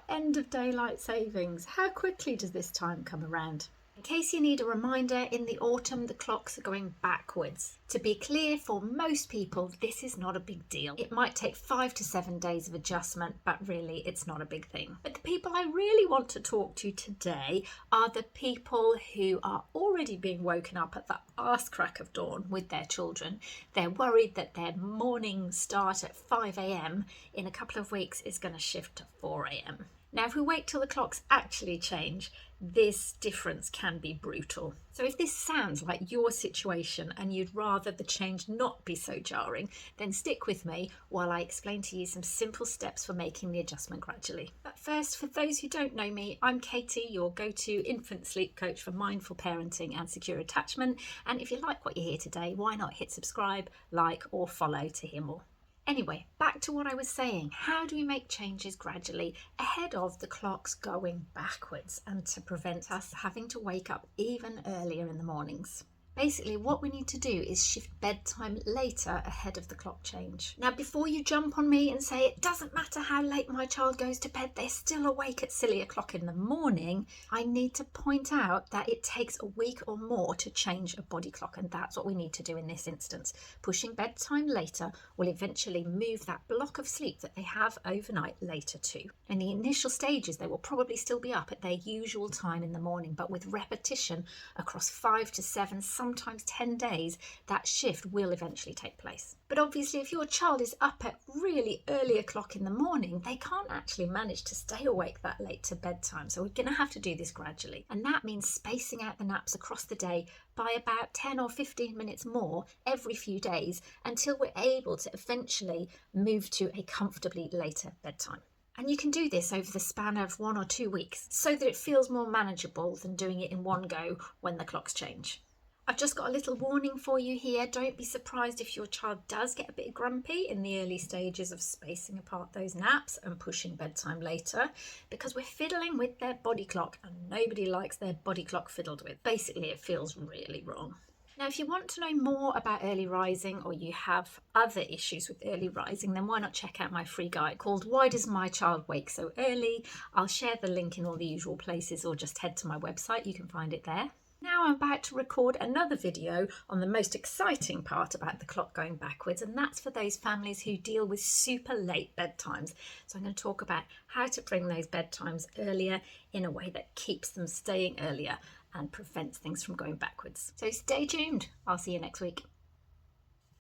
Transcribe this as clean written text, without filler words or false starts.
end of daylight savings. How quickly does this time come around? In case you need a reminder, in the autumn the clocks are going backwards. To be clear, for most people this is not a big deal. It might take 5 to 7 days of adjustment, but really it's not a big thing. But the people I really want to talk to today are the people who are already being woken up at the arse crack of dawn with their children. They're worried that their morning start at 5 a.m. in a couple of weeks is going to shift to 4 a.m. Now, if we wait till the clocks actually change, this difference can be brutal. So if this sounds like your situation and you'd rather the change not be so jarring, then stick with me while I explain to you some simple steps for making the adjustment gradually. But first, for those who don't know me, I'm Katie, your go-to infant sleep coach for mindful parenting and secure attachment. And if you like what you hear today, why not hit subscribe, like, or follow to hear more? Anyway, back to what I was saying. How do we make changes gradually ahead of the clocks going backwards and to prevent us having to wake up even earlier in the mornings? Basically, what we need to do is shift bedtime later ahead of the clock change. Now, before you jump on me and say it doesn't matter how late my child goes to bed, they're still awake at silly o'clock in the morning, I need to point out that it takes a week or more to change a body clock, and that's what we need to do in this instance. Pushing bedtime later will eventually move that block of sleep that they have overnight later too. In the initial stages, they will probably still be up at their usual time in the morning, but with repetition across 5 to 7, sometimes 10 days, that shift will eventually take place. But obviously, if your child is up at really early o'clock in the morning, they can't actually manage to stay awake that late to bedtime. So we're going to have to do this gradually. And that means spacing out the naps across the day by about 10 or 15 minutes more every few days until we're able to eventually move to a comfortably later bedtime. And you can do this over the span of 1 or 2 weeks so that it feels more manageable than doing it in one go when the clocks change. I've just got a little warning for you here. Don't be surprised if your child does get a bit grumpy in the early stages of spacing apart those naps and pushing bedtime later, because we're fiddling with their body clock and nobody likes their body clock fiddled with. Basically, it feels really wrong. Now, if you want to know more about early rising or you have other issues with early rising, then why not check out my free guide called Why Does My Child Wake So Early? I'll share the link in all the usual places, or just head to my website, you can find it there. Now I'm about to record another video on the most exciting part about the clock going backwards, and that's for those families who deal with super late bedtimes. So I'm going to talk about how to bring those bedtimes earlier in a way that keeps them staying earlier and prevents things from going backwards. So stay tuned. I'll see you next week.